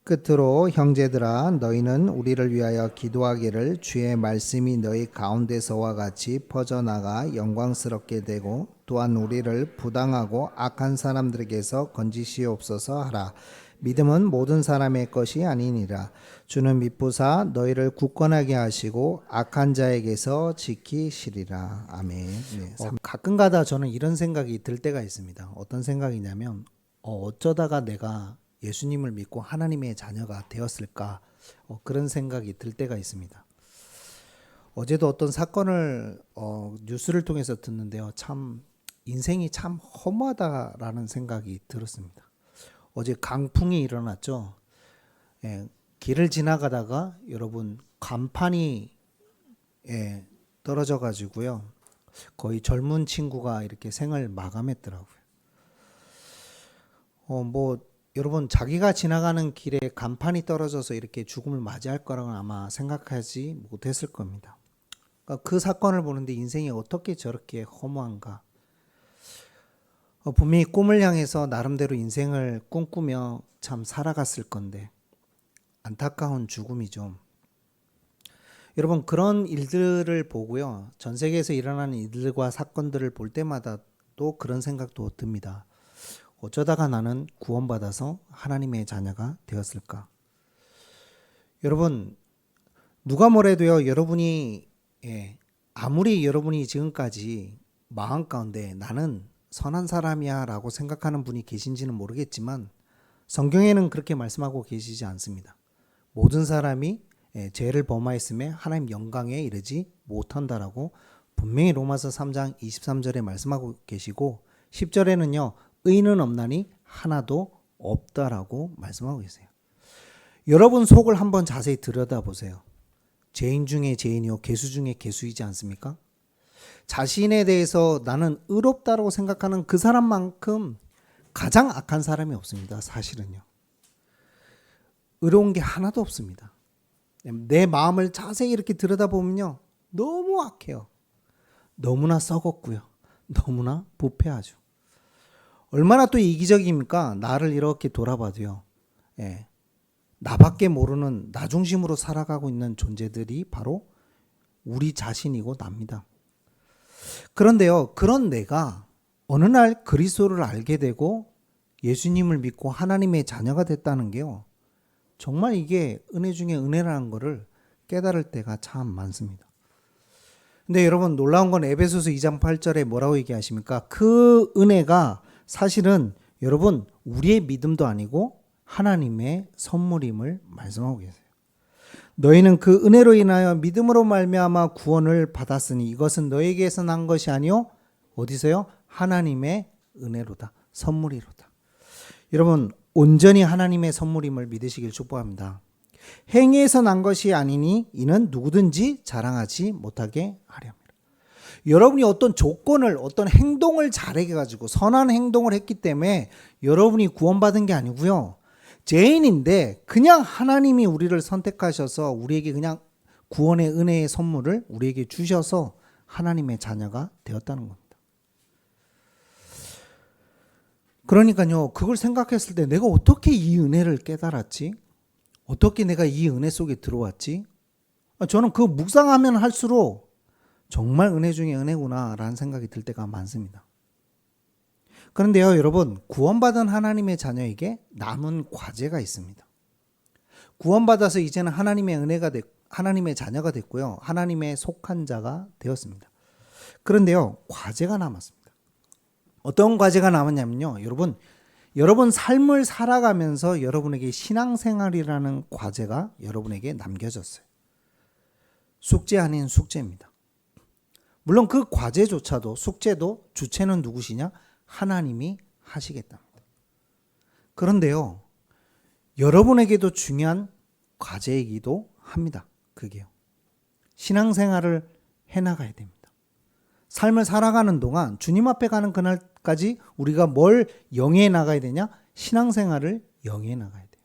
끝으로 형제들아 너희는 우리를 위하여 기도하기를 주의 말씀이 너희 가운데서와 같이 퍼져나가 영광스럽게 되고 또한 우리를 부당하고 악한 사람들에게서 건지시옵소서 하라. 믿음은 모든 사람의 것이 아니니라. 주는 미쁘사 너희를 굳건하게 하시고 악한 자에게서 지키시리라. 아멘. 네, 가끔가다 저는 이런 생각이 들 때가 있습니다. 어떤 생각이냐면 어쩌다가 내가 예수님을 믿고 하나님의 자녀가 되었을까? 그런 생각이 들 때가 있습니다. 어제도 어떤 사건을 뉴스를 통해서 듣는데요. 참 인생이 참 허무하다라는 생각이 들었습니다. 어제 강풍이 일어났죠. 길을 지나가다가 여러분 간판이 떨어져 가지고요. 거의 젊은 친구가 이렇게 생을 마감했더라고요. 여러분 자기가 지나가는 길에 간판이 떨어져서 이렇게 죽음을 맞이할 거라고는 아마 생각하지 못했을 겁니다. 그러니까 그 사건을 보는데 인생이 어떻게 저렇게 허무한가. 분명히 꿈을 향해서 나름대로 인생을 꿈꾸며 참 살아갔을 건데 안타까운 죽음이죠. 여러분 그런 일들을 보고요. 전 세계에서 일어나는 일들과 사건들을 볼 때마다 또 그런 생각도 듭니다. 어쩌다가 나는 구원받아서 하나님의 자녀가 되었을까? 여러분 누가 뭐래도요. 여러분이 아무리 여러분이 지금까지 마음 가운데 나는 선한 사람이야 라고 생각하는 분이 계신지는 모르겠지만 성경에는 그렇게 말씀하고 계시지 않습니다. 모든 사람이 죄를 범하였음에 하나님 영광에 이르지 못한다라고 분명히 로마서 3장 23절에 말씀하고 계시고 10절에는요. 의인은 없나니 하나도 없다라고 말씀하고 계세요. 여러분 속을 한번 자세히 들여다보세요. 죄인 중에 죄인이요 괴수 중에 괴수이지 않습니까? 자신에 대해서 나는 의롭다라고 생각하는 그 사람만큼 가장 악한 사람이 없습니다. 사실은요. 의로운 게 하나도 없습니다. 내 마음을 자세히 이렇게 들여다보면요. 너무 악해요. 너무나 썩었고요. 너무나 부패하죠. 얼마나 또 이기적입니까? 나를 이렇게 돌아봐도요. 나밖에 모르는 나 중심으로 살아가고 있는 존재들이 바로 우리 자신이고 납니다. 그런데요. 그런 내가 어느 날 그리스도를 알게 되고 예수님을 믿고 하나님의 자녀가 됐다는 게요. 정말 이게 은혜 중에 은혜라는 것을 깨달을 때가 참 많습니다. 근데 여러분 놀라운 건 에베소서 2장 8절에 뭐라고 얘기하십니까? 그 은혜가 사실은 여러분 우리의 믿음도 아니고 하나님의 선물임을 말씀하고 계세요. 너희는 그 은혜로 인하여 믿음으로 말미암아 구원을 받았으니 이것은 너희에게서 난 것이 아니요 어디서요? 하나님의 은혜로다. 선물이로다. 여러분 온전히 하나님의 선물임을 믿으시길 축복합니다. 행위에서 난 것이 아니니 이는 누구든지 자랑하지 못하게 하려 함이라. 여러분이 어떤 조건을 어떤 행동을 잘해가지고 선한 행동을 했기 때문에 여러분이 구원받은 게 아니고요. 죄인인데 그냥 하나님이 우리를 선택하셔서 우리에게 그냥 구원의 은혜의 선물을 우리에게 주셔서 하나님의 자녀가 되었다는 겁니다. 그러니까요. 그걸 생각했을 때 내가 어떻게 이 은혜를 깨달았지? 어떻게 내가 이 은혜 속에 들어왔지? 저는 그 묵상하면 할수록 정말 은혜 중에 은혜구나라는 생각이 들 때가 많습니다. 그런데요, 여러분, 구원받은 하나님의 자녀에게 남은 과제가 있습니다. 구원받아서 이제는 하나님의 자녀가 됐고요. 하나님의 속한 자가 되었습니다. 그런데요, 과제가 남았습니다. 어떤 과제가 남았냐면요. 여러분 삶을 살아가면서 여러분에게 신앙생활이라는 과제가 여러분에게 남겨졌어요. 숙제 아닌 숙제입니다. 물론 그 과제조차도 숙제도 주체는 누구시냐? 하나님이 하시겠답니다. 그런데요. 여러분에게도 중요한 과제이기도 합니다. 그게요. 신앙생활을 해나가야 됩니다. 삶을 살아가는 동안 주님 앞에 가는 그날까지 우리가 뭘 영위해 나가야 되냐? 신앙생활을 영위해 나가야 돼요.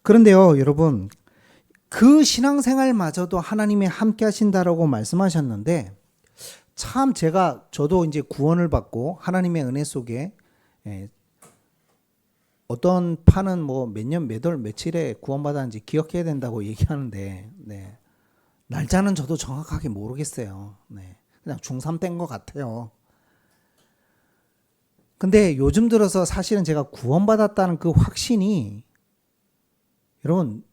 그런데요. 여러분 그 신앙생활마저도 하나님이 함께 하신다라고 말씀하셨는데 참 저도 이제 구원을 받고 하나님의 은혜 속에 어떤 파는 뭐 몇 년 몇 월 며칠에 구원받았는지 기억해야 된다고 얘기하는데, 네. 날짜는 저도 정확하게 모르겠어요. 네. 그냥 중3 때인 것 같아요. 근데 요즘 들어서 사실은 제가 구원받았다는 그 확신이, 여러분,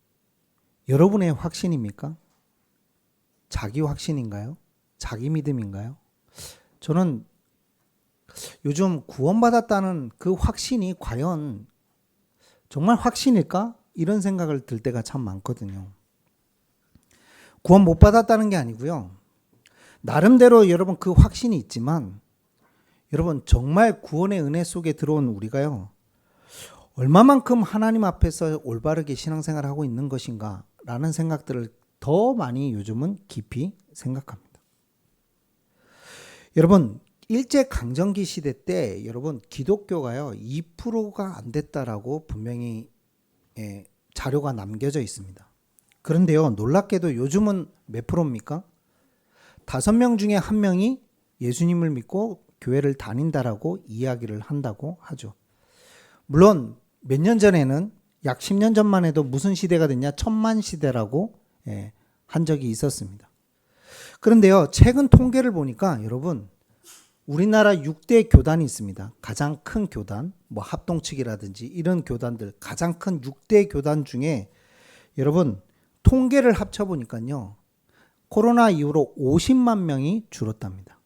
여러분의 확신입니까? 자기 확신인가요? 자기 믿음인가요? 저는 요즘 구원받았다는 그 확신이 과연 정말 확신일까? 이런 생각을 들 때가 참 많거든요. 구원 못 받았다는 게 아니고요. 나름대로 여러분 그 확신이 있지만 여러분 정말 구원의 은혜 속에 들어온 우리가요. 얼마만큼 하나님 앞에서 올바르게 신앙생활을 하고 있는 것인가 라는 생각들을 더 많이 요즘은 깊이 생각합니다. 여러분 일제강점기 시대 때 여러분 기독교가요 2%가 안 됐다라고 분명히 자료가 남겨져 있습니다. 그런데요 놀랍게도 요즘은 몇 프로입니까? 5명 중에 1명이 예수님을 믿고 교회를 다닌다라고 이야기를 한다고 하죠. 물론 몇 년 전에는 약 10년 전만 해도 무슨 시대가 됐냐? 천만 시대라고 한 적이 있었습니다. 그런데요 최근 통계를 보니까 여러분 우리나라 6대 교단이 있습니다. 가장 큰 교단, 뭐 합동측이라든지 이런 교단들 가장 큰 6대 교단 중에 여러분 통계를 합쳐보니까요. 코로나 이후로 50만 명이 줄었답니다.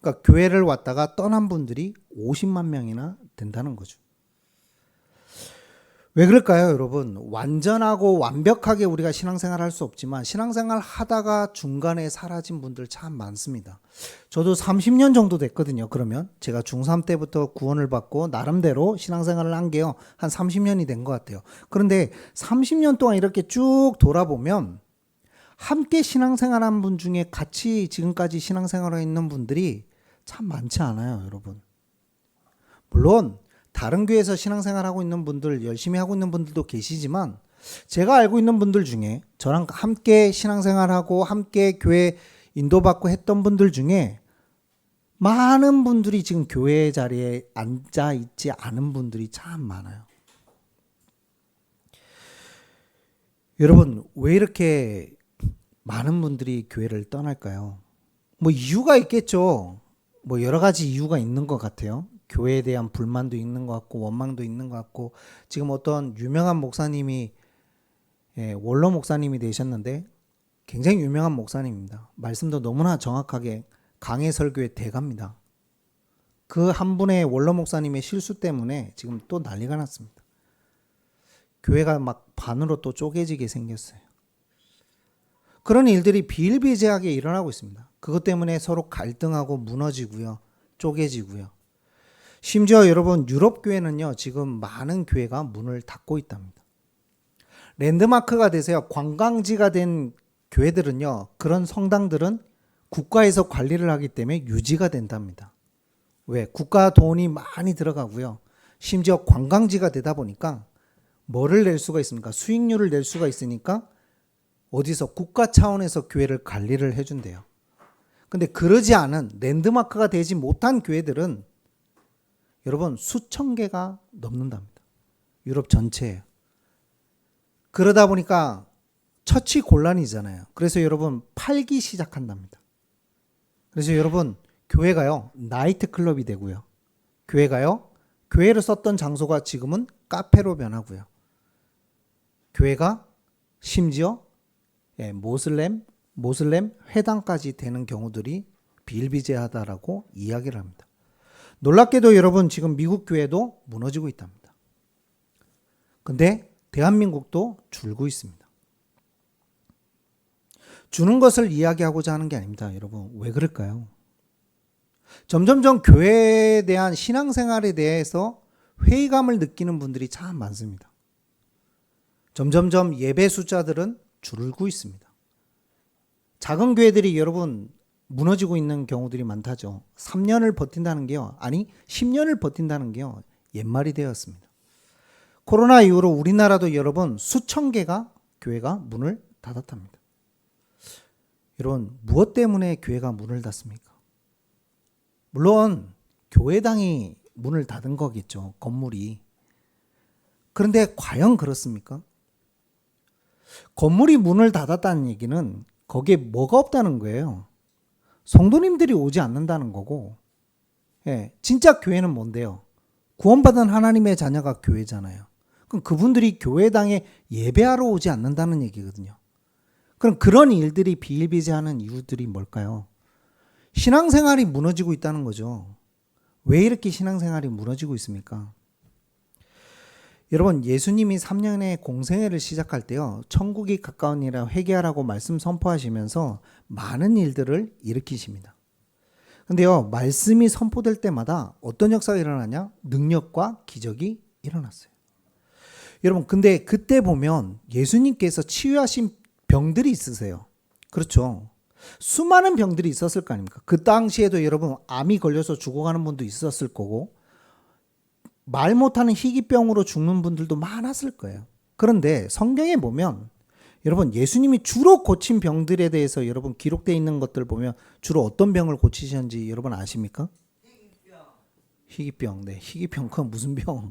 그러니까 교회를 왔다가 떠난 분들이 50만 명이나 된다는 거죠. 왜 그럴까요, 여러분? 완전하고 완벽하게 우리가 신앙생활 할 수 없지만 신앙생활 하다가 중간에 사라진 분들 참 많습니다. 저도 30년 정도 됐거든요. 그러면 제가 중3 때부터 구원을 받고 나름대로 신앙생활을 한 게요. 한 30년이 된 것 같아요. 그런데 30년 동안 이렇게 쭉 돌아보면 함께 신앙생활한 분 중에 같이 지금까지 신앙생활에 있는 분들이 참 많지 않아요, 여러분. 물론 다른 교회에서 신앙생활하고 있는 분들, 열심히 하고 있는 분들도 계시지만 제가 알고 있는 분들 중에 저랑 함께 신앙생활하고 함께 교회 인도받고 했던 분들 중에 많은 분들이 지금 교회 자리에 앉아 있지 않은 분들이 참 많아요. 여러분, 왜 이렇게 많은 분들이 교회를 떠날까요? 뭐 이유가 있겠죠. 뭐 여러 가지 이유가 있는 것 같아요. 교회에 대한 불만도 있는 것 같고 원망도 있는 것 같고 지금 어떤 유명한 목사님이 원로 목사님이 되셨는데 굉장히 유명한 목사님입니다. 말씀도 너무나 정확하게 강해 설교의 대가입니다. 그 한 분의 원로 목사님의 실수 때문에 지금 또 난리가 났습니다. 교회가 막 반으로 또 쪼개지게 생겼어요. 그런 일들이 비일비재하게 일어나고 있습니다. 그것 때문에 서로 갈등하고 무너지고요. 쪼개지고요. 심지어 여러분 유럽 교회는요. 지금 많은 교회가 문을 닫고 있답니다. 랜드마크가 돼서요. 관광지가 된 교회들은요. 그런 성당들은 국가에서 관리를 하기 때문에 유지가 된답니다. 왜? 국가 돈이 많이 들어가고요. 심지어 관광지가 되다 보니까 뭐를 낼 수가 있습니까? 수익률을 낼 수가 있으니까 어디서 국가 차원에서 교회를 관리를 해준대요. 근데 그러지 않은 랜드마크가 되지 못한 교회들은 여러분 수천 개가 넘는답니다. 유럽 전체에. 그러다 보니까 처치 곤란이잖아요. 그래서 여러분 팔기 시작한답니다. 그래서 여러분 교회가요 나이트 클럽이 되고요. 교회가요 교회를 썼던 장소가 지금은 카페로 변하고요. 교회가 심지어 모슬렘 회당까지 되는 경우들이 비일비재하다라고 이야기를 합니다. 놀랍게도 여러분 지금 미국 교회도 무너지고 있답니다. 근데 대한민국도 줄고 있습니다. 주는 것을 이야기하고자 하는 게 아닙니다. 여러분 왜 그럴까요? 점점점 교회에 대한 신앙생활에 대해서 회의감을 느끼는 분들이 참 많습니다. 점점점 예배 숫자들은 줄고 있습니다. 작은 교회들이 여러분 무너지고 있는 경우들이 많다죠. 3년을 버틴다는 게요. 아니 10년을 버틴다는 게요. 옛말이 되었습니다. 코로나 이후로 우리나라도 여러분 수천 개가 교회가 문을 닫았답니다. 여러분 무엇 때문에 교회가 문을 닫습니까? 물론 교회당이 문을 닫은 거겠죠. 건물이. 그런데 과연 그렇습니까? 건물이 문을 닫았다는 얘기는 거기에 뭐가 없다는 거예요. 성도님들이 오지 않는다는 거고, 예, 진짜 교회는 뭔데요? 구원받은 하나님의 자녀가 교회잖아요. 그럼 그분들이 교회당에 예배하러 오지 않는다는 얘기거든요. 그럼 그런 일들이 비일비재하는 이유들이 뭘까요? 신앙생활이 무너지고 있다는 거죠. 왜 이렇게 신앙생활이 무너지고 있습니까? 여러분, 예수님이 3년의 공생애를 시작할 때요, 천국이 가까우니라 회개하라고 말씀 선포하시면서 많은 일들을 일으키십니다. 근데요, 말씀이 선포될 때마다 어떤 역사가 일어나냐? 능력과 기적이 일어났어요. 여러분, 근데 그때 보면 예수님께서 치유하신 병들이 있으세요. 그렇죠. 수많은 병들이 있었을 거 아닙니까? 그 당시에도 여러분, 암이 걸려서 죽어가는 분도 있었을 거고, 말 못하는 희귀병으로 죽는 분들도 많았을 거예요. 그런데 성경에 보면 여러분, 예수님이 주로 고친 병들에 대해서 여러분 기록되어 있는 것들 보면 주로 어떤 병을 고치셨는지 여러분 아십니까? 희귀병. 네, 희귀병. 그건 무슨 병?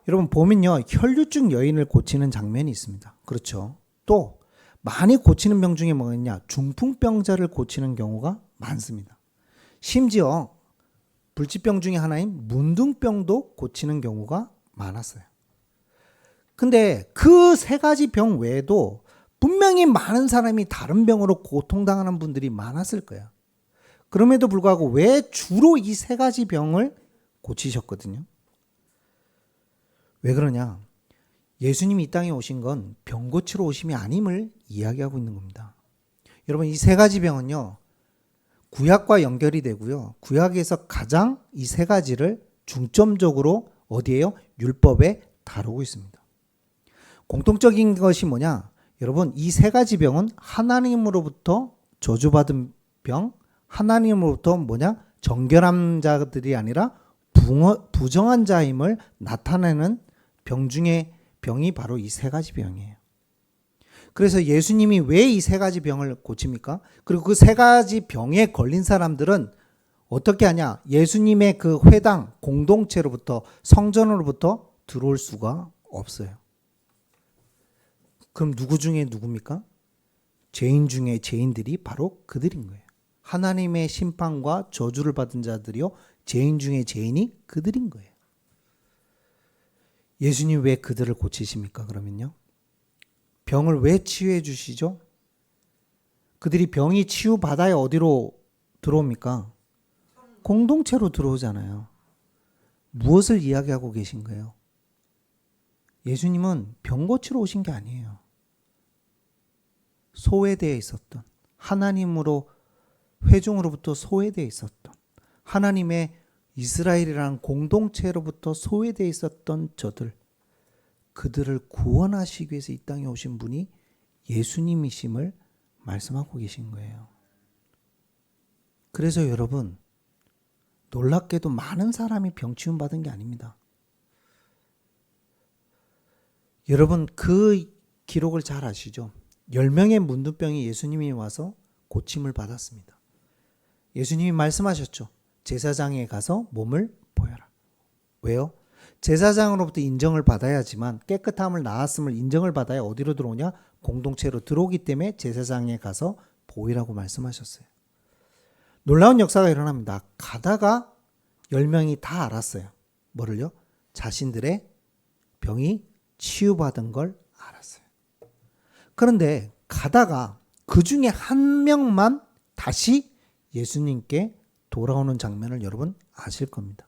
여러분 보면요, 혈류증 여인을 고치는 장면이 있습니다. 그렇죠. 또 많이 고치는 병 중에 뭐겠냐? 중풍병자를 고치는 경우가 많습니다. 심지어 불치병 중에 하나인 문둥병도 고치는 경우가 많았어요. 근데 그 세 가지 병 외에도 분명히 많은 사람이 다른 병으로 고통당하는 분들이 많았을 거예요. 그럼에도 불구하고 왜 주로 이 세 가지 병을 고치셨거든요? 왜 그러냐? 예수님이 이 땅에 오신 건 병 고치러 오심이 아님을 이야기하고 있는 겁니다. 여러분, 이 세 가지 병은요, 구약과 연결이 되고요. 구약에서 가장 이 세 가지를 중점적으로 어디에요? 율법에 다루고 있습니다. 공통적인 것이 뭐냐? 여러분, 이 세 가지 병은 하나님으로부터 저주받은 병, 하나님으로부터 뭐냐? 정결한 자들이 아니라 부정한 자임을 나타내는 병 중에 병이 바로 이 세 가지 병이에요. 그래서 예수님이 왜 이 세 가지 병을 고칩니까? 그리고 그 세 가지 병에 걸린 사람들은 어떻게 하냐? 예수님의 그 회당 공동체로부터 성전으로부터 들어올 수가 없어요. 그럼 누구 중에 누굽니까? 죄인 중에 죄인들이 바로 그들인 거예요. 하나님의 심판과 저주를 받은 자들이요, 죄인 중에 죄인이 그들인 거예요. 예수님 왜 그들을 고치십니까? 그러면요, 병을 왜 치유해 주시죠? 그들이 병이 치유받아야 어디로 들어옵니까? 공동체로 들어오잖아요. 무엇을 이야기하고 계신 거예요? 예수님은 병 고치러 오신 게 아니에요. 소외되어 있었던, 하나님으로 회중으로부터 소외되어 있었던, 하나님의 이스라엘이라는 공동체로부터 소외되어 있었던 저들, 그들을 구원하시기 위해서 이 땅에 오신 분이 예수님이심을 말씀하고 계신 거예요. 그래서 여러분, 놀랍게도 많은 사람이 병치움 받은 게 아닙니다. 여러분, 그 기록을 잘 아시죠? 10명의 문둥병이 예수님이 와서 고침을 받았습니다. 예수님이 말씀하셨죠. 제사장에 가서 몸을 보여라. 왜요? 제사장으로부터 인정을 받아야지만, 깨끗함을 나았음을 인정을 받아야 어디로 들어오냐? 공동체로 들어오기 때문에 제사장에 가서 보이라고 말씀하셨어요. 놀라운 역사가 일어납니다. 가다가 10명이 다 알았어요. 뭐를요? 자신들의 병이 치유받은 걸 알았어요. 그런데 가다가 그 중에 한 명만 다시 예수님께 돌아오는 장면을 여러분 아실 겁니다.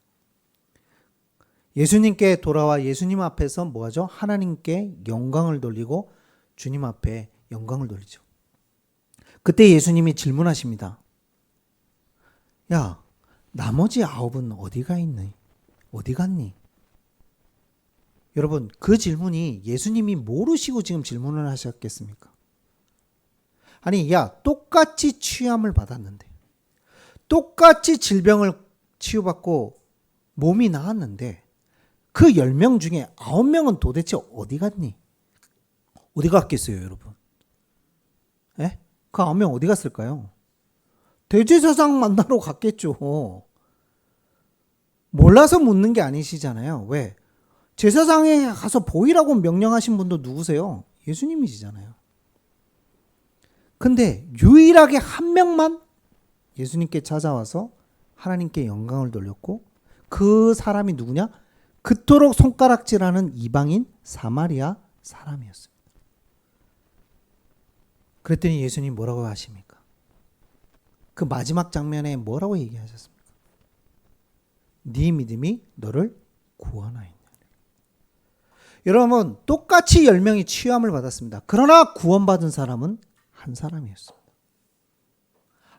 예수님께 돌아와 예수님 앞에서 뭐하죠? 하나님께 영광을 돌리고 주님 앞에 영광을 돌리죠. 그때 예수님이 질문하십니다. 야, 나머지 9은 어디가 있니? 어디 갔니? 여러분, 그 질문이 예수님이 모르시고 지금 질문을 하셨겠습니까? 아니, 야, 똑같이 취함을 받았는데, 똑같이 질병을 치유받고 몸이 나았는데, 그 10명 중에 9명은 도대체 어디 갔니? 어디 갔겠어요, 여러분? 예? 그 9명 어디 갔을까요? 대제사장 만나러 갔겠죠. 몰라서 묻는 게 아니시잖아요. 왜? 제사장에게 가서 보이라고 명령하신 분도 누구세요? 예수님이시잖아요. 근데 유일하게 한 명만 예수님께 찾아와서 하나님께 영광을 돌렸고, 그 사람이 누구냐? 그토록 손가락질하는 이방인 사마리아 사람이었습니다. 그랬더니 예수님 뭐라고 하십니까? 그 마지막 장면에 뭐라고 얘기하셨습니까? 네 믿음이 너를 구원하였느냐. 여러분, 똑같이 10명이 치유함을 받았습니다. 그러나 구원받은 사람은 한 사람이었습니다.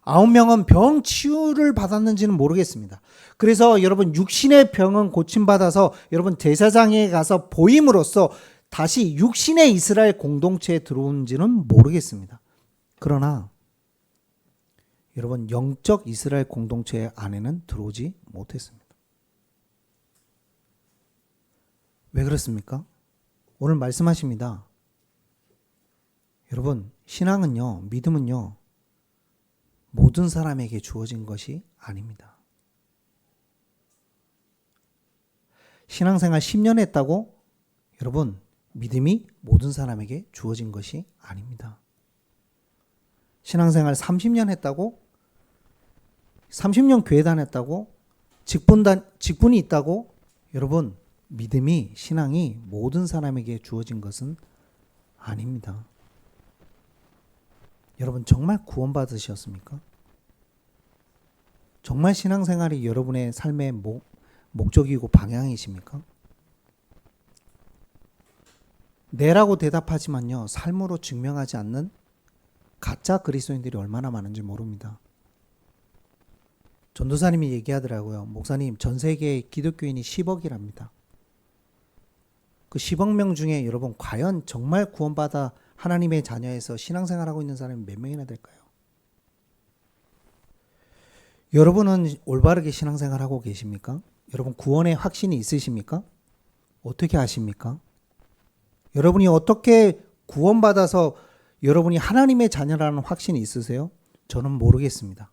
9명은 병 치유를 받았는지는 모르겠습니다. 그래서 여러분, 육신의 병은 고침받아서 여러분 제사장에 가서 보임으로써 다시 육신의 이스라엘 공동체에 들어온지는 모르겠습니다. 그러나 여러분, 영적 이스라엘 공동체 안에는 들어오지 못했습니다. 왜 그렇습니까? 오늘 말씀하십니다. 여러분, 신앙은요, 믿음은요, 모든 사람에게 주어진 것이 아닙니다. 신앙생활 10년 했다고 여러분, 믿음이 모든 사람에게 주어진 것이 아닙니다. 신앙생활 30년 했다고, 30년 교회 다녔다고, 직분이 있다고, 여러분, 믿음이, 신앙이 모든 사람에게 주어진 것은 아닙니다. 여러분, 정말 구원받으셨습니까? 정말 신앙생활이 여러분의 삶의 목적이고 방향이십니까? 네라고 대답하지만요, 삶으로 증명하지 않는 가짜 그리스도인들이 얼마나 많은지 모릅니다. 전도사님이 얘기하더라고요. 목사님, 전 세계 기독교인이 10억이랍니다. 그 10억 명 중에 여러분, 과연 정말 구원받아 하나님의 자녀에서 신앙생활하고 있는 사람이 몇 명이나 될까요? 여러분은 올바르게 신앙생활하고 계십니까? 여러분, 구원의 확신이 있으십니까? 어떻게 아십니까? 여러분이 어떻게 구원받아서 여러분이 하나님의 자녀라는 확신이 있으세요? 저는 모르겠습니다.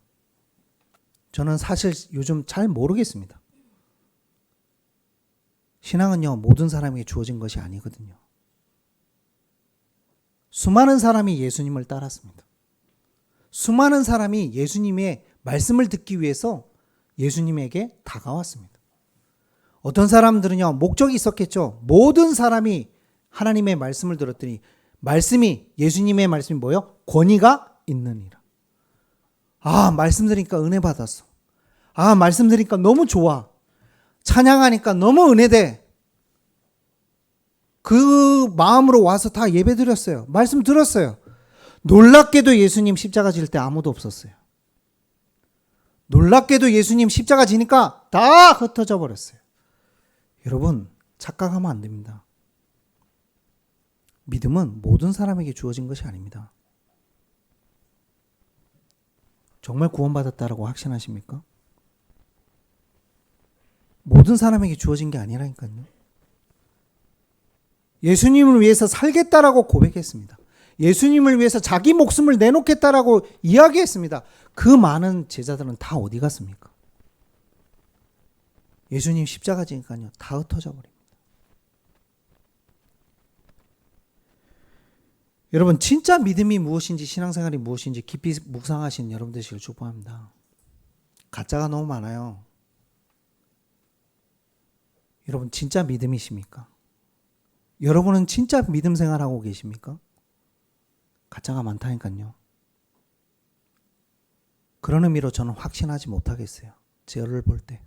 저는 사실 요즘 잘 모르겠습니다. 신앙은요, 모든 사람에게 주어진 것이 아니거든요. 수많은 사람이 예수님을 따랐습니다. 수많은 사람이 예수님의 말씀을 듣기 위해서 예수님에게 다가왔습니다. 어떤 사람들은요, 목적이 있었겠죠. 모든 사람이 하나님의 말씀을 들었더니 말씀이, 예수님의 말씀이 뭐예요? 권위가 있느니라. 아, 말씀 들으니까 은혜 받았어. 아, 말씀 들으니까 너무 좋아. 찬양하니까 너무 은혜돼. 그 마음으로 와서 다 예배 드렸어요. 말씀 들었어요. 놀랍게도 예수님 십자가 질 때 아무도 없었어요. 놀랍게도 예수님 십자가 지니까 다 흩어져 버렸어요. 여러분, 착각하면 안 됩니다. 믿음은 모든 사람에게 주어진 것이 아닙니다. 정말 구원받았다라고 확신하십니까? 모든 사람에게 주어진 게 아니라니까요. 예수님을 위해서 살겠다라고 고백했습니다. 예수님을 위해서 자기 목숨을 내놓겠다라고 이야기했습니다. 그 많은 제자들은 다 어디 갔습니까? 예수님 십자가 지니까요, 다 흩어져 버립니다. 여러분, 진짜 믿음이 무엇인지, 신앙생활이 무엇인지 깊이 묵상하신 여러분 되시길 축복합니다. 가짜가 너무 많아요. 여러분, 진짜 믿음이십니까? 여러분은 진짜 믿음 생활하고 계십니까? 가짜가 많다니까요. 그런 의미로 저는 확신하지 못하겠어요. 저를 볼 때.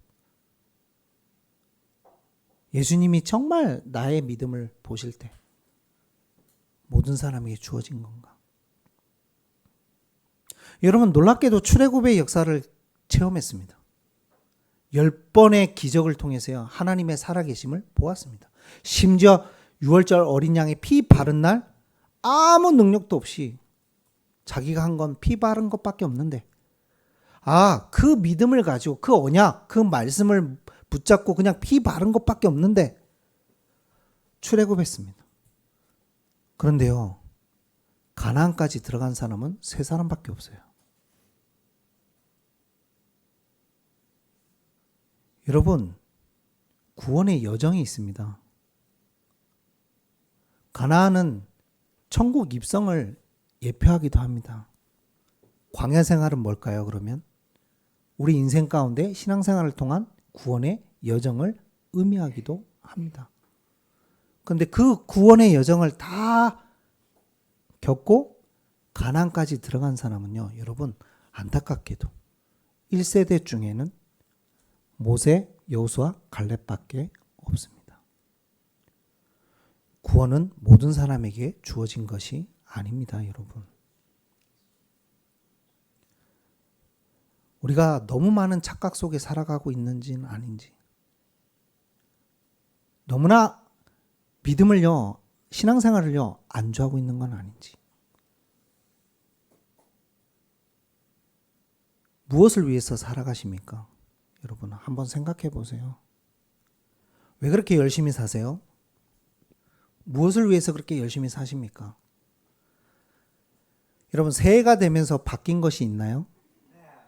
예수님이 정말 나의 믿음을 보실 때 모든 사람에게 주어진 건가? 여러분, 놀랍게도 출애굽의 역사를 체험했습니다. 10번의 기적을 통해서요, 하나님의 살아계심을 보았습니다. 심지어 6월절 어린 양의 피 바른 날 아무 능력도 없이 자기가 한 건 피 바른 것밖에 없는데, 그 믿음을 가지고 그 언약, 그 말씀을 붙잡고 그냥 피 바른 것밖에 없는데 출애굽했습니다. 그런데요, 가나안까지 들어간 사람은 3사람밖에 없어요. 여러분, 구원의 여정이 있습니다. 가나안은 천국 입성을 예표하기도 합니다. 광야 생활은 뭘까요, 그러면? 우리 인생 가운데 신앙생활을 통한 구원의 여정을 의미하기도 합니다. 그런데 그 구원의 여정을 다 겪고 가나안까지 들어간 사람은요, 여러분 안타깝게도 1세대 중에는 모세, 여호수아, 갈렙밖에 없습니다. 구원은 모든 사람에게 주어진 것이 아닙니다, 여러분. 우리가 너무 많은 착각 속에 살아가고 있는지는 아닌지, 너무나 믿음을요, 신앙생활을요, 안주하고 있는 건 아닌지, 무엇을 위해서 살아가십니까? 여러분 한번 생각해 보세요. 왜 그렇게 열심히 사세요? 무엇을 위해서 그렇게 열심히 사십니까? 여러분 새해가 되면서 바뀐 것이 있나요?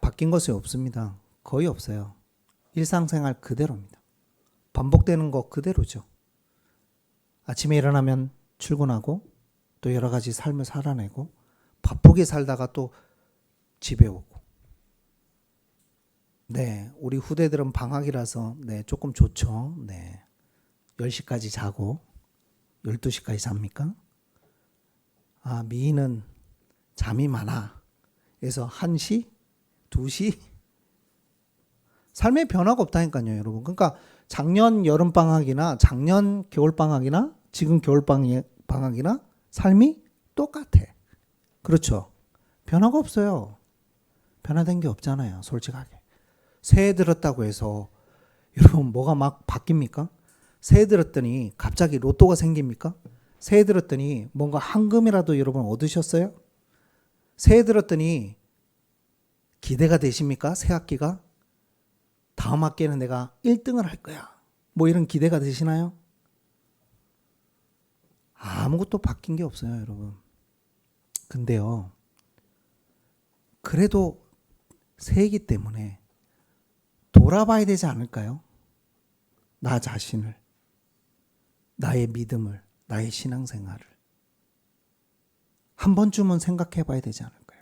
바뀐 것이 없습니다. 거의 없어요. 일상생활 그대로입니다. 반복되는 것 그대로죠. 아침에 일어나면 출근하고 또 여러 가지 삶을 살아내고 바쁘게 살다가 또 집에 오고. 네, 우리 후대들은 방학이라서 네, 조금 좋죠. 네. 10시까지 자고 12시까지 잡니까? 아, 미인은 잠이 많아. 그래서 1시, 2시 삶의 변화가 없다니까요, 여러분. 그러니까 작년 여름방학이나 작년 겨울방학이나 지금 겨울방학이나 삶이 똑같아. 그렇죠? 변화가 없어요. 변화된 게 없잖아요, 솔직하게. 새해 들었다고 해서 여러분 뭐가 막 바뀝니까? 새해 들었더니 갑자기 로또가 생깁니까? 새해 들었더니 뭔가 한금이라도 여러분 얻으셨어요? 새해 들었더니 기대가 되십니까? 새 학기가? 다음 학기에는 내가 1등을 할 거야. 뭐 이런 기대가 되시나요? 아무것도 바뀐 게 없어요, 여러분. 근데요, 그래도 새해이기 때문에 돌아봐야 되지 않을까요? 나 자신을, 나의 믿음을, 나의 신앙생활을 한 번쯤은 생각해 봐야 되지 않을까요?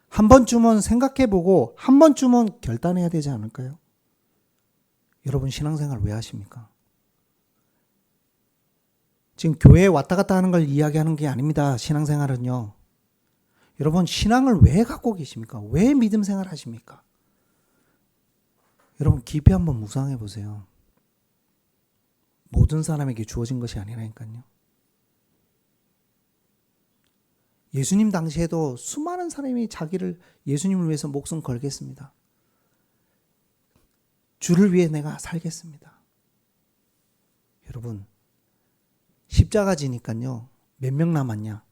한 번쯤은 생각해 보고 한 번쯤은 결단해야 되지 않을까요? 여러분 신앙생활 왜 하십니까? 지금 교회에 왔다 갔다 하는 걸 이야기하는 게 아닙니다. 신앙생활은요. 여러분 신앙을 왜 갖고 계십니까? 왜 믿음 생활 하십니까? 여러분 깊이 한번 묵상해 보세요. 모든 사람에게 주어진 것이 아니라니까요. 예수님 당시에도 수많은 사람이 자기를 예수님을 위해서 목숨 걸겠습니다. 주를 위해 내가 살겠습니다. 여러분 십자가 지니까요. 몇 명 남았냐?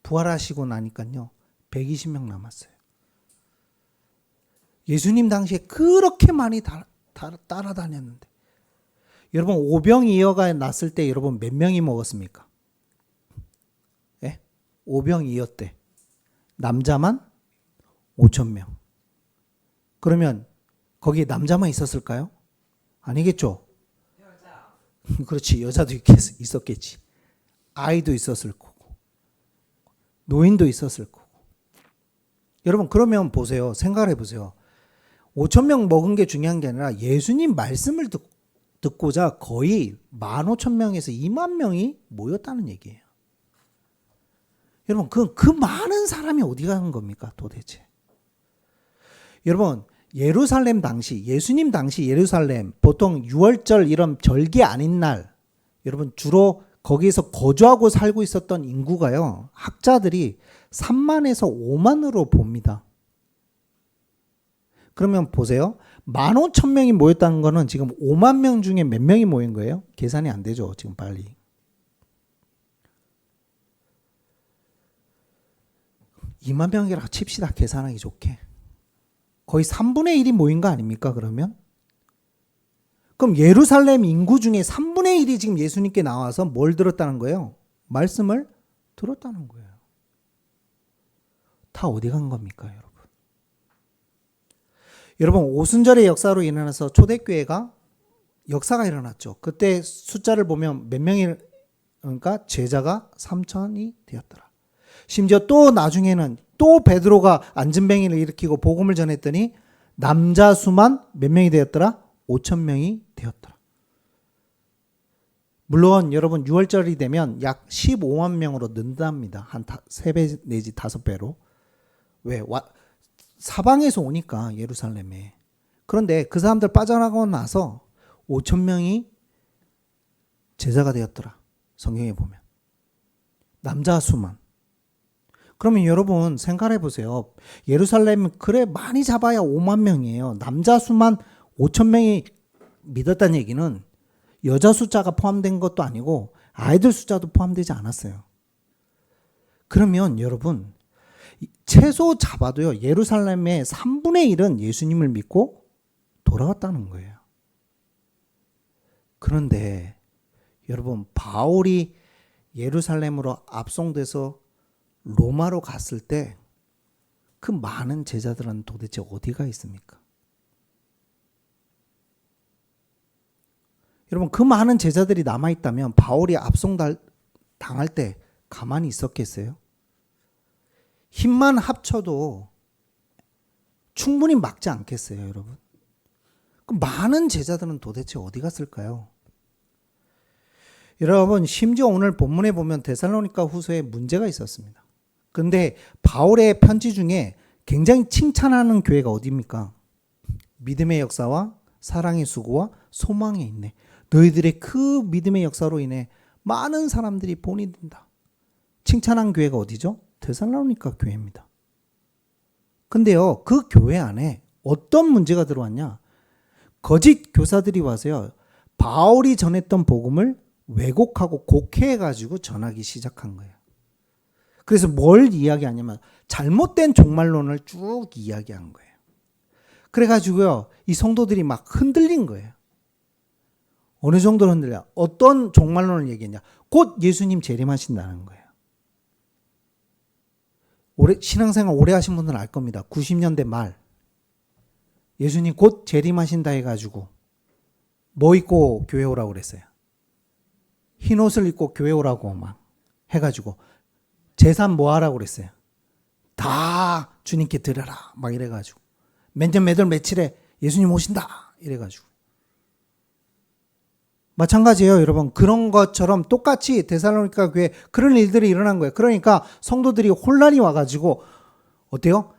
부활하시고 나니까요. 120명 남았어요. 예수님 당시에 그렇게 많이 따라다녔는데 여러분 오병이어가 났을 때 여러분 몇 명이 먹었습니까? 예? 오병이어 때 남자만 5,000명. 그러면 거기에 남자만 있었을까요? 아니겠죠? 그렇지, 여자도 있었겠지. 아이도 있었을 거고 노인도 있었을 거고. 여러분 그러면 보세요. 생각을 해보세요. 5,000명 먹은 게 중요한 게 아니라 예수님 말씀을 듣고자 거의 15,000명에서 2만 명이 모였다는 얘기예요. 여러분 그 많은 사람이 어디 가는 겁니까 도대체? 여러분 예루살렘 당시 예수님 당시 예루살렘 보통 6월절 이런 절기 아닌 날 여러분 주로 거기에서 거주하고 살고 있었던 인구가요. 학자들이 3만에서 5만으로 봅니다. 그러면 보세요. 15,000명이 모였다는 거는 지금 5만 명 중에 몇 명이 모인 거예요? 계산이 안 되죠. 지금 빨리. (2만 명이라고) 칩시다. 계산하기 좋게. 거의 3분의 1이 모인 거 아닙니까 그러면? 그럼 예루살렘 인구 중에 3분의 1이 지금 예수님께 나와서 뭘 들었다는 거예요? 말씀을 들었다는 거예요. 다 어디 간 겁니까 여러분? 여러분 오순절의 역사로 인해서 초대교회가 역사가 일어났죠. 그때 숫자를 보면 몇 명이 그러니까 제자가 3천이 되었더라. 심지어 또 나중에는 또 베드로가 안진뱅이를 일으키고 복음을 전했더니 남자 수만 몇 명이 되었더라? 5천 명이 되었더라. 물론 여러분 6월절이 되면 약 15만 명으로 는답니다. 한 3배 내지 5배로. 왜? 사방에서 오니까 예루살렘에. 그런데 그 사람들 빠져나가고 나서 5천 명이 제자가 되었더라. 성경에 보면. 남자 수만. 그러면 여러분 생각해 보세요. 예루살렘 그래 많이 잡아야 5만 명이에요. 남자 수만 5천 명이 믿었다는 얘기는 여자 숫자가 포함된 것도 아니고 아이들 숫자도 포함되지 않았어요. 그러면 여러분 최소 잡아도요. 예루살렘의 3분의 1은 예수님을 믿고 돌아왔다는 거예요. 그런데 여러분 바울이 예루살렘으로 압송돼서 로마로 갔을 때 그 많은 제자들은 도대체 어디가 있습니까? 여러분 그 많은 제자들이 남아있다면 바울이 압송당할 때 가만히 있었겠어요? 힘만 합쳐도 충분히 막지 않겠어요, 여러분? 그 많은 제자들은 도대체 어디 갔을까요? 여러분 심지어 오늘 본문에 보면 데살로니가 후서에 문제가 있었습니다. 그런데 바울의 편지 중에 굉장히 칭찬하는 교회가 어디입니까? 믿음의 역사와 사랑의 수고와 소망에 있네. 너희들의 그 믿음의 역사로 인해 많은 사람들이 본이 된다. 칭찬한 교회가 어디죠? 데살로니가 교회입니다. 근데요, 그 교회 안에 어떤 문제가 들어왔냐? 거짓 교사들이 와서요, 바울이 전했던 복음을 왜곡하고 곡해해가지고 전하기 시작한 거예요. 그래서 뭘 이야기하냐면 잘못된 종말론을 쭉 이야기한 거예요. 그래가지고요, 이 성도들이 막 흔들린 거예요. 어느 정도로 흔들려? 어떤 종말론을 얘기했냐? 곧 예수님 재림하신다는 거예요. 신앙생활 오래 하신 분들은 알 겁니다. 90년대 말 예수님 곧 재림하신다 해가지고 뭐 입고 교회 오라고 그랬어요? 흰 옷을 입고 교회 오라고 막 해가지고 재산 뭐 하라고 그랬어요? 다 주님께 드려라 막 이래가지고 몇 년 몇 월 며칠에 예수님 오신다 이래가지고 마찬가지예요, 여러분. 그런 것처럼 똑같이 데살로니가 교회에 그런 일들이 일어난 거예요. 그러니까 성도들이 혼란이 와가지고 어때요?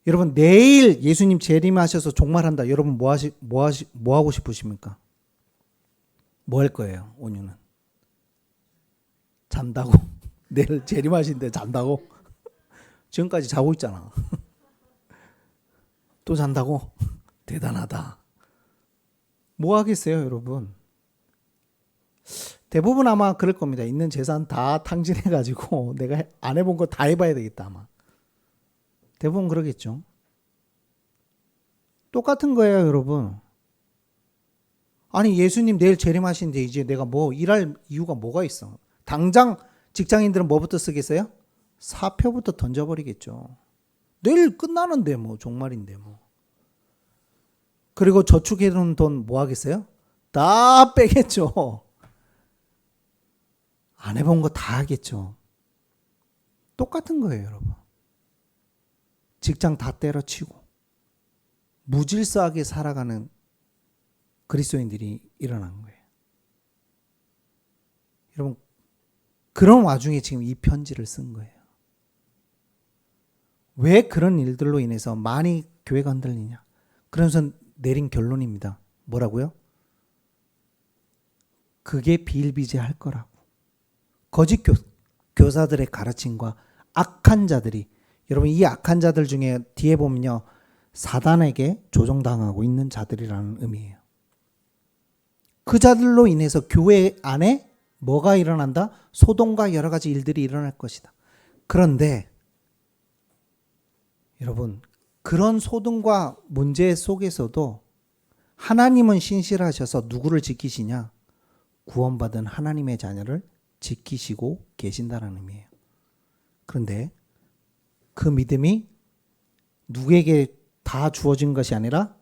여러분 내일 예수님 재림하셔서 종말한다. 여러분 뭐 하고 싶으십니까? 뭐 할 거예요? 온유는 잔다고. 내일 재림하신데 잔다고? 지금까지 자고 있잖아. 또 잔다고? 대단하다. 뭐 하겠어요, 여러분? 대부분 아마 그럴 겁니다. 있는 재산 다 탕진해가지고 내가 안 해본 거 다 해봐야 되겠다 아마. 대부분 그러겠죠. 똑같은 거예요, 여러분. 아니 예수님 내일 재림하신데 이제 내가 뭐 일할 이유가 뭐가 있어? 당장 직장인들은 뭐부터 쓰겠어요? 사표부터 던져버리겠죠. 내일 끝나는데 뭐 종말인데 뭐. 그리고 저축해놓은 돈 뭐 하겠어요? 다 빼겠죠. 안 해본 거 다 하겠죠. 똑같은 거예요, 여러분. 직장 다 때려치고 무질서하게 살아가는 그리스도인들이 일어난 거예요. 여러분 그런 와중에 지금 이 편지를 쓴 거예요. 왜 그런 일들로 인해서 많이 교회가 흔들리냐? 그러면서 내린 결론입니다. 뭐라고요? 그게 비일비재할 거라고. 거짓 교사들의 가르침과 악한 자들이, 여러분 이 악한 자들 중에 뒤에 보면요, 사단에게 조종당하고 있는 자들이라는 의미예요. 그 자들로 인해서 교회 안에 뭐가 일어난다? 소동과 여러 가지 일들이 일어날 것이다. 그런데 여러분 그런 소동과 문제 속에서도 하나님은 신실하셔서 누구를 지키시냐? 구원받은 하나님의 자녀를 지키시고 계신다는 의미예요. 그런데 그 믿음이 누구에게 다 주어진 것이 아니라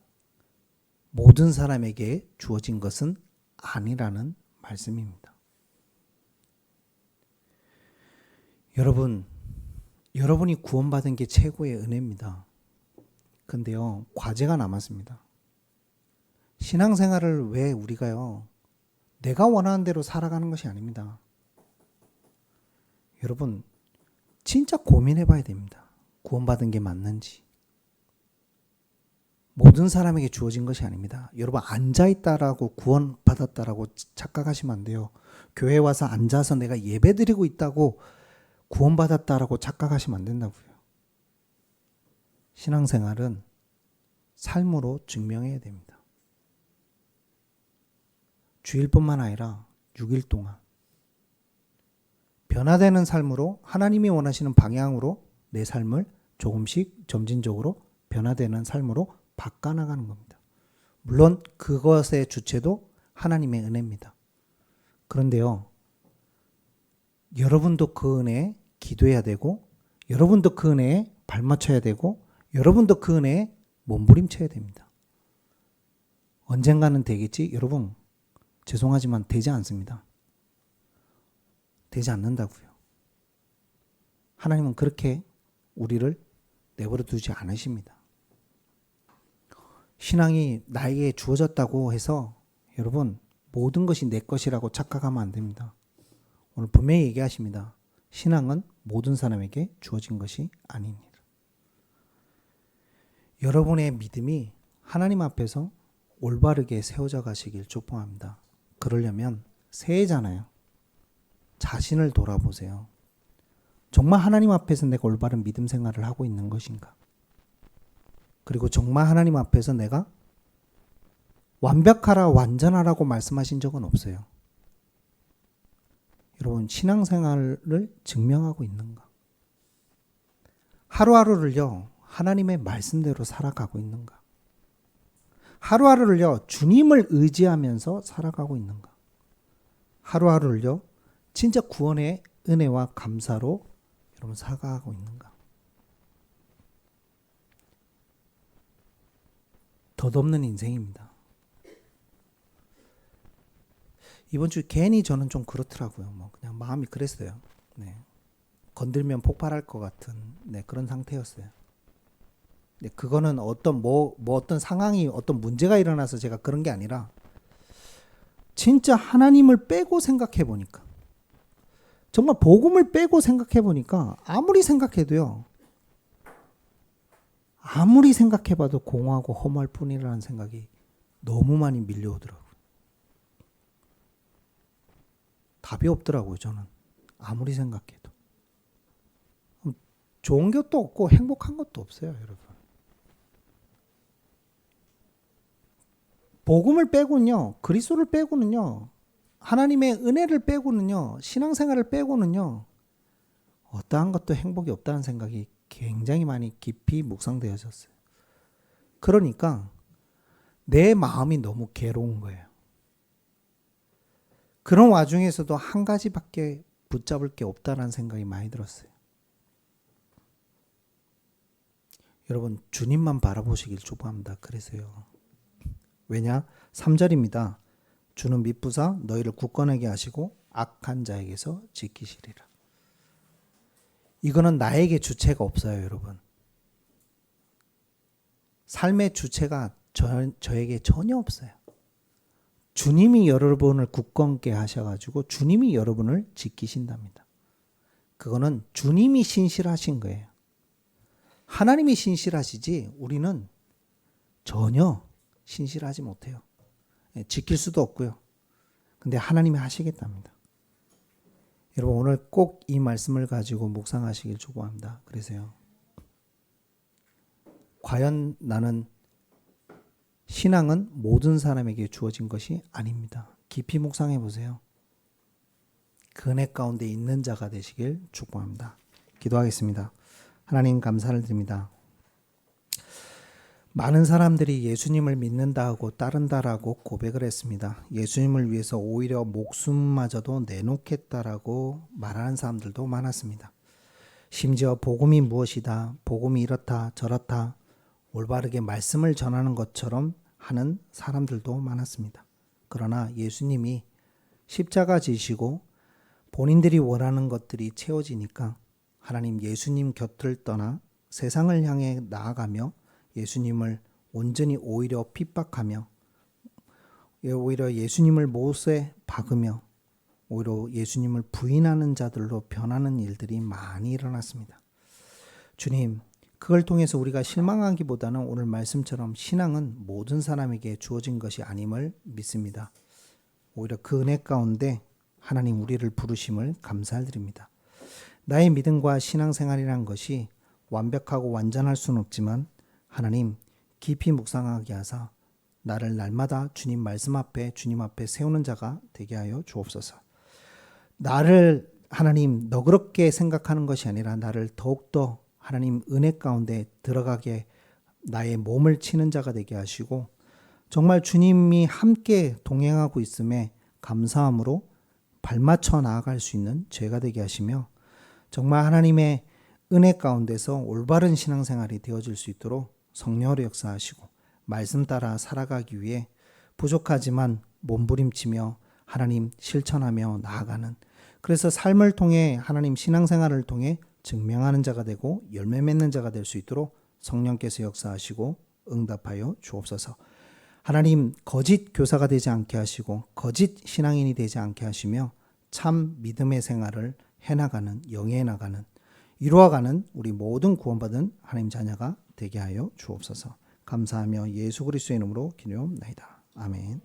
모든 사람에게 주어진 것은 아니라는 말씀입니다. 여러분이 구원받은 게 최고의 은혜입니다. 근데요, 과제가 남았습니다. 신앙생활을 왜 우리가요, 내가 원하는 대로 살아가는 것이 아닙니다. 여러분, 진짜 고민해 봐야 됩니다. 구원받은 게 맞는지. 모든 사람에게 주어진 것이 아닙니다. 여러분, 앉아있다라고 구원받았다라고 착각하시면 안 돼요. 교회 와서 앉아서 내가 예배 드리고 있다고 구원받았다라고 착각하시면 안 된다고요. 신앙생활은 삶으로 증명해야 됩니다. 주일뿐만 아니라 6일 동안 변화되는 삶으로, 하나님이 원하시는 방향으로 내 삶을 조금씩 점진적으로 변화되는 삶으로 바꿔나가는 겁니다. 물론 그것의 주체도 하나님의 은혜입니다. 그런데요, 여러분도 그 은혜에 기도해야 되고, 여러분도 그 은혜에 발맞춰야 되고, 여러분도 그 은혜에 몸부림쳐야 됩니다. 언젠가는 되겠지? 여러분, 죄송하지만 되지 않습니다. 되지 않는다고요. 하나님은 그렇게 우리를 내버려 두지 않으십니다. 신앙이 나에게 주어졌다고 해서 여러분, 모든 것이 내 것이라고 착각하면 안 됩니다. 오늘 분명히 얘기하십니다. 신앙은 모든 사람에게 주어진 것이 아닙니다. 여러분의 믿음이 하나님 앞에서 올바르게 세워져 가시길 축복합니다. 그러려면 새해잖아요. 자신을 돌아보세요. 정말 하나님 앞에서 내가 올바른 믿음 생활을 하고 있는 것인가? 그리고 정말 하나님 앞에서 내가 완벽하라, 완전하라고 말씀하신 적은 없어요. 여러분, 신앙생활을 증명하고 있는가? 하루하루를요, 하나님의 말씀대로 살아가고 있는가? 하루하루를요, 주님을 의지하면서 살아가고 있는가? 하루하루를요, 진짜 구원의 은혜와 감사로 여러분 살아가고 있는가? 덧없는 인생입니다. 이번 주 괜히 저는 좀 그렇더라고요. 그냥 마음이 그랬어요. 네. 건들면 폭발할 것 같은 그런 상태였어요. 그거는 어떤 상황이, 어떤 문제가 일어나서 제가 그런 게 아니라 진짜 하나님을 빼고 생각해 보니까, 정말 복음을 빼고 생각해 보니까 아무리 생각해도요, 아무리 생각해 봐도 공허하고 험할 뿐이라는 생각이 너무 많이 밀려오더라고요. 답이 없더라고요, 저는. 아무리 생각해도. 좋은 것도 없고 행복한 것도 없어요, 여러분. 복음을 빼고는요, 그리스도를 빼고는요, 하나님의 은혜를 빼고는요, 신앙생활을 빼고는요, 어떠한 것도 행복이 없다는 생각이 굉장히 많이 깊이 묵상되어졌어요. 그러니까 내 마음이 너무 괴로운 거예요. 그런 와중에서도 한 가지밖에 붙잡을 게 없다는 생각이 많이 들었어요. 여러분, 주님만 바라보시길 축복합니다. 그래서요. 왜냐? 3절입니다. 주는 미쁘사 너희를 굳건하게 하시고 악한 자에게서 지키시리라. 이거는 나에게 주체가 없어요, 여러분. 삶의 주체가 저에게 전혀 없어요. 주님이 여러분을 굳건게 하셔가지고 주님이 여러분을 지키신답니다. 그거는 주님이 신실하신 거예요. 하나님이 신실하시지 우리는 전혀 신실하지 못해요. 지킬 수도 없고요. 근데 하나님이 하시겠답니다. 여러분, 오늘 꼭 이 말씀을 가지고 묵상하시길 축복합니다. 그래서요, 과연 나는 신앙은 모든 사람에게 주어진 것이 아닙니다. 깊이 묵상해 보세요. 그 은혜 가운데 있는 자가 되시길 축복합니다. 기도하겠습니다. 하나님, 감사를 드립니다. 많은 사람들이 예수님을 믿는다 하고 따른다라고 고백을 했습니다. 예수님을 위해서 오히려 목숨마저도 내놓겠다라고 말하는 사람들도 많았습니다. 심지어 복음이 무엇이다, 복음이 이렇다 저렇다 올바르게 말씀을 전하는 것처럼 하는 사람들도 많았습니다. 그러나 예수님이 십자가 지시고 본인들이 원하는 것들이 채워지니까 하나님 예수님 곁을 떠나 세상을 향해 나아가며 예수님을 온전히 오히려 핍박하며 오히려 예수님을 못에 박으며 오히려 예수님을 부인하는 자들로 변하는 일들이 많이 일어났습니다. 주님, 그걸 통해서 우리가 실망하기보다는 오늘 말씀처럼 신앙은 모든 사람에게 주어진 것이 아님을 믿습니다. 오히려 그 은혜 가운데 하나님 우리를 부르심을 감사드립니다. 나의 믿음과 신앙생활이란 것이 완벽하고 완전할 수는 없지만 하나님 깊이 묵상하게 하사 나를 날마다 주님 말씀 앞에 주님 앞에 세우는 자가 되게 하여 주옵소서. 나를 하나님 너그럽게 생각하는 것이 아니라 나를 더욱더 하나님 은혜 가운데 들어가게 나의 몸을 치는 자가 되게 하시고 정말 주님이 함께 동행하고 있음에 감사함으로 발맞춰 나아갈 수 있는 죄가 되게 하시며 정말 하나님의 은혜 가운데서 올바른 신앙생활이 되어질 수 있도록 성령으로 역사하시고 말씀 따라 살아가기 위해 부족하지만 몸부림치며 하나님 실천하며 나아가는 그래서 삶을 통해 하나님 신앙생활을 통해 증명하는 자가 되고 열매 맺는 자가 될 수 있도록 성령께서 역사하시고 응답하여 주옵소서. 하나님 거짓 교사가 되지 않게 하시고 거짓 신앙인이 되지 않게 하시며 참 믿음의 생활을 해나가는 영위해 나가는 이루어가는 우리 모든 구원받은 하나님 자녀가 되게 하여 주옵소서. 감사하며 예수 그리스도의 이름으로 기도하옵나이다. 아멘.